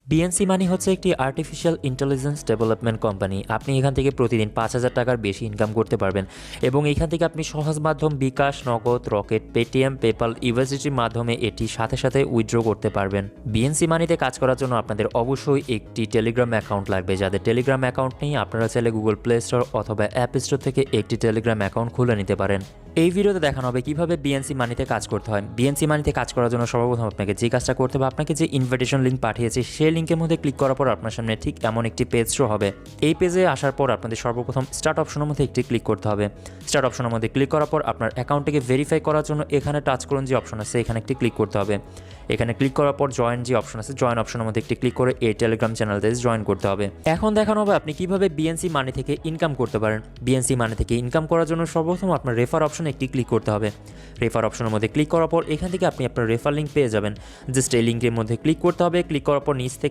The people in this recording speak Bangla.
বিএনসি মানি হচ্ছে একটি আর্টিফিশিয়াল ইন্টেলিজেন্স ডেভেলপমেন্ট কোম্পানি। আপনি এখান থেকে প্রতিদিন ৫,০০০ টাকার বেশি ইনকাম করতে পারবেন এবং এখান থেকে আপনি সহজ মাধ্যম বিকাশ, নগদ, রকেট, পেটিএম, পেপাল, ইউএসডিটির মাধ্যমে এটি সাথে সাথে উইথড্র করতে পারবেন। বিএনসি মানিতে কাজ করার জন্য আপনাদের অবশ্যই একটি টেলিগ্রাম অ্যাকাউন্ট লাগবে। যাদের টেলিগ্রাম অ্যাকাউন্ট নেই, আপনারা চাইলে গুগল প্লে স্টোর অথবা অ্যাপ স্টোর থেকে একটি টেলিগ্রাম অ্যাকাউন্ট খুলে নিতে পারেন। এই ভিডিওতে দেখানো হবে কিভাবে বিএনসি মানিতে কাজ করতে হয়। বিএনসি মানিতে কাজ করার জন্য সর্বপ্রথম আপনাকে যে কাজটা করতে হবে, আপনাকে যে ইনভিটেশন লিঙ্ক পাঠিয়েছি সেই লিঙ্কের মধ্যে ক্লিক করার পর আপনার সামনে ঠিক এমন একটি পেজ শো হবে। এই পেজে আসার পর আপনাদের সর্বপ্রথম স্টার্ট অপশনের মধ্যে একটি ক্লিক করতে হবে। স্টার্ট অপশনের মধ্যে ক্লিক করার পর আপনার অ্যাকাউন্টটিকে ভেরিফাই করার জন্য এখানে টাচ করুন যে অপশন আছে, এখানে একটি ক্লিক করতে হবে। এখানে ক্লিক করার পর জয়েন যে অপশন আছে, জয়েন অপশনের মধ্যে একটি ক্লিক করে এই টেলিগ্রাম চ্যানেলতে জয়েন করতে হবে। এখন দেখানো হবে আপনি কিভাবে বিএনসি মানি থেকে ইনকাম করতে পারেন। বিএনসি মানি থেকে ইনকাম করার জন্য সর্বপ্রথম আপনার রেফার অপশনে একটি ক্লিক করতে হবে। রেফার অপশনের মধ্যে ক্লিক করার পর এখান থেকে আপনি আপনার রেফার লিঙ্ক পেয়ে যাবেন। জাস্ট এই লিঙ্কের মধ্যে ক্লিক করতে হবে। ক্লিক করার পর নিচ থেকে